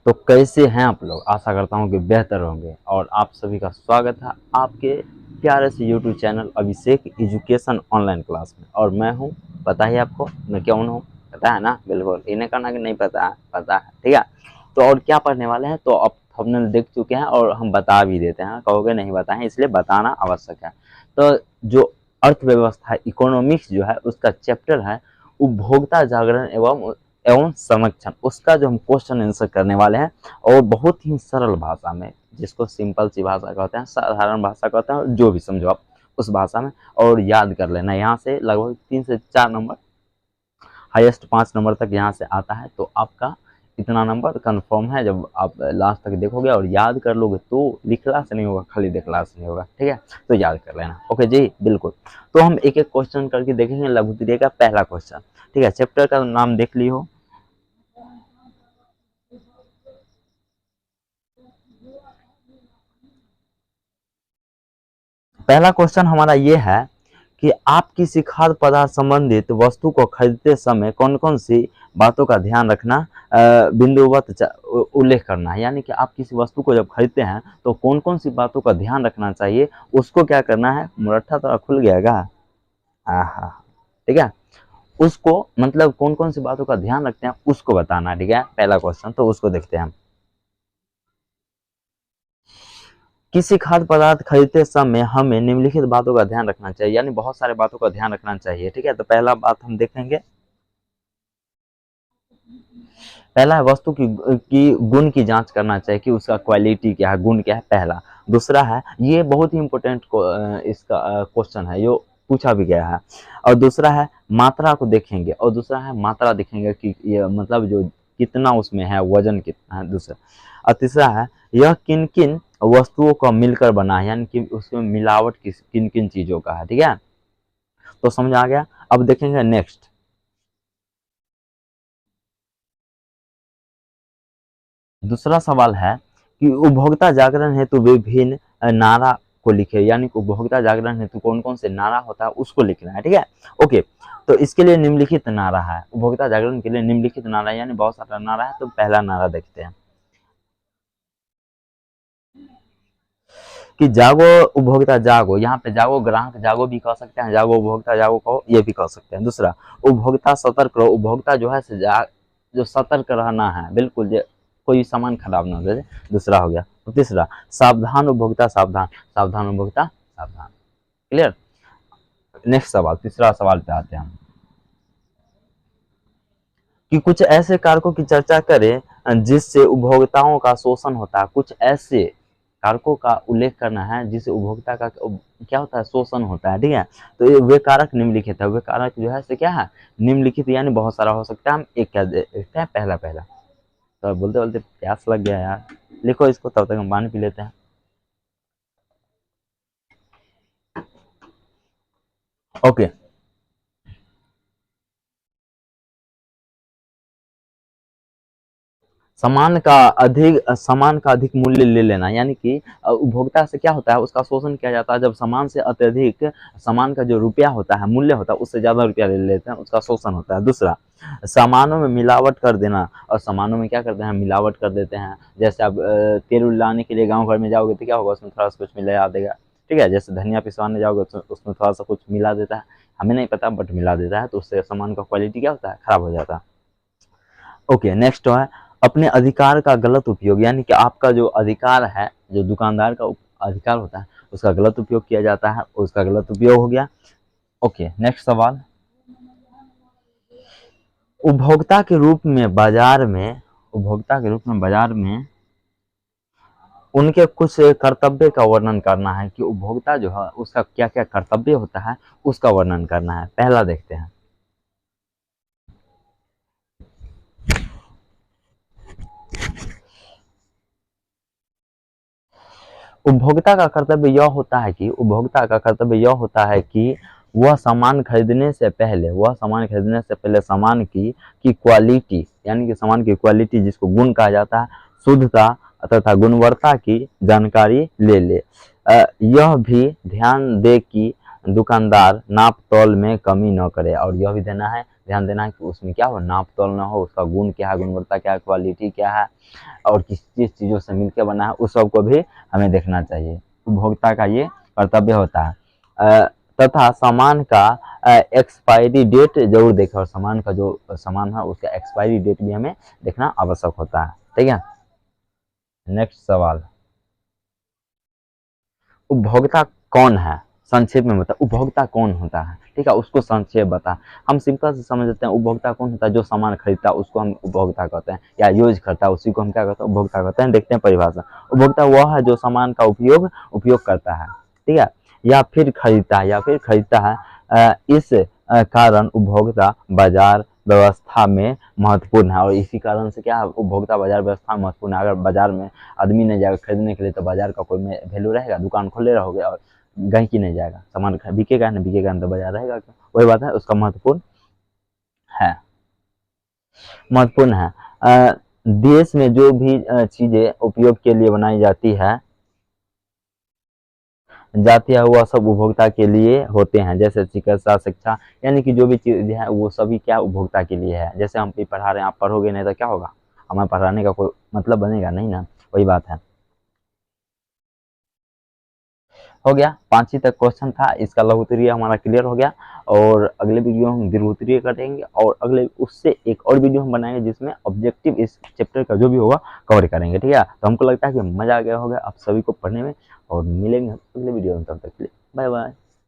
तो कैसे हैं आप लोग? आशा करता हूँ कि बेहतर होंगे और आप सभी का स्वागत है आपके प्यारे से यूट्यूब चैनल अभिषेक एजुकेशन ऑनलाइन क्लास में। और मैं हूँ, पता ही आपको मैं कौन हूँ, पता है ना? बिल्कुल, इन्हें करना कि नहीं पता है, पता है, ठीक है। तो और क्या पढ़ने वाले हैं तो अब थंबनेल देख चुके हैं और हम बता भी देते हैं, कहोगे नहीं बताएं, इसलिए बताना आवश्यक है। तो जो अर्थव्यवस्था इकोनॉमिक्स जो है उसका चैप्टर है उपभोक्ता जागरण एवं संरक्षण, उसका जो हम क्वेश्चन आंसर करने वाले हैं और बहुत ही सरल भाषा में, जिसको सिंपल सी भाषा कहते हैं, साधारण भाषा कहते हैं, जो भी समझो आप उस भाषा में, और याद कर लेना। यहाँ से लगभग 3 से 4 नंबर, हाईएस्ट 5 नंबर तक यहाँ से आता है। तो आपका इतना नंबर कंफर्म है जब आप लास्ट तक देखोगे और याद कर लोगे तो लिखला से नहीं होगा, खाली देखला से नहीं होगा, ठीक है। तो याद कर लेना, ओके जी, बिल्कुल। तो हम एक एक क्वेश्चन करके देखेंगे। लघु त्रिय का पहला क्वेश्चन, ठीक है। चैप्टर का नाम देख ली हो, पहला क्वेश्चन हमारा ये है कि आप किसी खाद्य पदार्थ संबंधित वस्तु को खरीदते समय कौन कौन सी बातों का ध्यान रखना, बिंदुवत उल्लेख करना है। यानी कि आप किसी वस्तु को जब खरीदते हैं तो कौन कौन सी बातों का ध्यान रखना चाहिए, उसको क्या करना है। मुरट्ठा तो खुल गया गा, आहा, ठीक है। उसको मतलब कौन कौन सी बातों का ध्यान रखते हैं उसको बताना, ठीक है। पहला क्वेश्चन तो उसको देखते हैं हम। किसी खाद्य पदार्थ खरीदते समय हमें निम्नलिखित बातों का ध्यान रखना चाहिए, यानी बहुत सारे बातों का ध्यान रखना चाहिए, ठीक है। तो पहला बात हम देखेंगे, पहला है वस्तु की गुण की जांच करना चाहिए कि उसका क्वालिटी क्या है, गुण क्या है, पहला। दूसरा है, ये बहुत ही इंपॉर्टेंट इसका क्वेश्चन है, जो पूछा भी गया है। और दूसरा है मात्रा को देखेंगे, और दूसरा है मात्रा देखेंगे कि ये मतलब जो कितना उसमें है, वजन कितना है, दूसरा। और तीसरा है यह किन किन वस्तुओं का मिलकर बना है, यानी कि उसमें मिलावट किन किन चीजों का है, ठीक है। तो समझ आ गया। अब देखेंगे नेक्स्ट, दूसरा सवाल है कि उपभोक्ता जागरण हेतु विभिन्न नारा को लिखे, यानी कि उपभोक्ता जागरण हेतु कौन कौन से नारा होता है उसको लिखना है, ठीक है। ओके, तो इसके लिए निम्नलिखित नारा है, उपभोक्ता जागरण के लिए निम्नलिखित नारा, यानी बहुत सारा नारा है। तो पहला नारा देखते हैं कि जागो उपभोक्ता जागो, यहाँ पे जागो ग्राहक जागो भी कह सकते हैं, जागो उपभोक्ता जागो कहो, ये भी कह सकते हैं। दूसरा, उपभोक्ता सतर्क रहो, उपभोक्ता जो है जो सतर्क रहना है, बिल्कुल कोई सामान खराब ना हो जाए, दूसरा हो गया। तो तीसरा, सावधान उपभोक्ता सावधान, सावधान उपभोक्ता सावधान, क्लियर। नेक्स्ट सवाल, तीसरा सवाल पे आते हैं हम कि कुछ ऐसे कारकों की चर्चा करें जिससे उपभोक्ताओं का शोषण होता है। कुछ ऐसे कारकों का उल्लेख करना है जिससे उपभोक्ता का क्या होता है, शोषण होता है, ठीक है। तो ये वे कारक निम्नलिखित है, वे कारक जो है से क्या है, निम्नलिखित, यानी बहुत सारा हो सकता है। हम एक क्या देखते हैं, पहला पहला। तो बोलते बोलते प्यास लग गया यार, लिखो इसको, तब तक हम पानी पी लेते हैं। ओके, सामान का अधिक मूल्य ले लेना, यानी कि उपभोक्ता से क्या होता है, उसका शोषण किया जाता है। जब सामान से अत्यधिक, सामान का जो रुपया होता है, मूल्य होता है, उससे ज्यादा रुपया ले लेते हैं, उसका शोषण होता है। दूसरा, सामानों में मिलावट कर देना, और सामानों में क्या करते हैं, मिलावट कर देते हैं। जैसे आप तेल लाने के लिए गाँव घर में जाओगे तो क्या होगा, उसमें थोड़ा सा कुछ मिला देगा, ठीक है। जैसे धनिया पिसवाने जाओगे तो उसमें थोड़ा सा कुछ मिला देता है, हमें नहीं पता बट मिला देता है, तो उससे सामान का क्वालिटी क्या होता है, खराब हो जाता है। ओके, नेक्स्ट है अपने अधिकार का गलत उपयोग, यानी कि आपका जो अधिकार है, जो दुकानदार का अधिकार होता है, उसका गलत उपयोग किया जाता है, उसका गलत उपयोग हो गया। ओके, नेक्स्ट सवाल, उपभोक्ता के रूप में बाजार में, उपभोक्ता के रूप में बाजार में उनके कुछ कर्तव्य का वर्णन करना है कि उपभोक्ता जो है उसका क्या क्या कर्तव्य होता है, उसका वर्णन करना है। पहला देखते हैं, उपभोक्ता का कर्तव्य यह होता है कि, उपभोक्ता का कर्तव्य यह होता है कि वह सामान खरीदने से पहले, सामान की क्वालिटी, यानी कि सामान की क्वालिटी जिसको गुण कहा जाता है, शुद्धता तथा गुणवत्ता की जानकारी ले ले। यह भी ध्यान दे कि दुकानदार नाप तौल में कमी न करे, और यह भी देना है ध्यान देना है कि उसमें क्या हो, नाप तोल ना हो, उसका गुण क्या है, गुणवत्ता क्या है, क्वालिटी क्या है और किस किस चीज़ों से मिलकर बना है, उस सब को भी हमें देखना चाहिए। उपभोक्ता का ये कर्तव्य होता है। तथा सामान का एक्सपायरी डेट जरूर देखें, और सामान का जो सामान है उसका एक्सपायरी डेट भी हमें देखना आवश्यक होता है। ठीक है, नेक्स्ट सवाल, उपभोक्ता कौन है? संक्षेप में बता, उपभोक्ता कौन होता है? ठीक है, उसको संक्षेप बता। हम सिंपल से समझते हैं, उपभोक्ता कौन होता है? जो सामान खरीदता है उसको हम उपभोक्ता कहते हैं, या यूज करता है उसी को हम क्या कहते हैं, उपभोक्ता कहते हैं। देखते हैं परिभाषा। उपभोक्ता वह है जो सामान का उपयोग करता है, ठीक है, या फिर खरीदता है, इस कारण उपभोक्ता बाजार व्यवस्था में महत्वपूर्ण है। और इसी कारण से क्या है, उपभोक्ता बाजार व्यवस्था में महत्वपूर्ण है। अगर बाजार में आदमी नहीं जाएगा खरीदने के लिए तो बाजार का कोई वैल्यू रहेगा? दुकान खोले रहोगे और गहकी नहीं जाएगा, सामान बिकेगा नहीं, बिकेगा नहीं तो बाजार रहेगा क्या? वही बात है, उसका है महत्वपूर्ण है। देश में जो भी चीजें उपयोग के लिए बनाई जाती है वह सब उपभोक्ता के लिए होते हैं, जैसे चिकित्सा, शिक्षा, यानी कि जो भी चीज है वो सभी क्या उपभोक्ता के लिए है। जैसे हम भी पढ़ा रहे हैं, आप पढ़ोगे नहीं तो क्या होगा, हमें पढ़ाने का कोई मतलब बनेगा नहीं ना, वही बात है। हो गया, 5 ही तक क्वेश्चन था, इसका लघु उत्तरीय हमारा क्लियर हो गया। और अगले वीडियो में हम दीर्घ उत्तरीय करेंगे, और अगले उससे एक और वीडियो हम बनाएंगे जिसमें ऑब्जेक्टिव इस चैप्टर का जो भी होगा कवर करेंगे। ठीक है, तो हमको लगता है कि मजा आ गया होगा आप सभी को पढ़ने में, और मिलेंगे अगले वीडियो में, तब तक के लिए बाय बाय।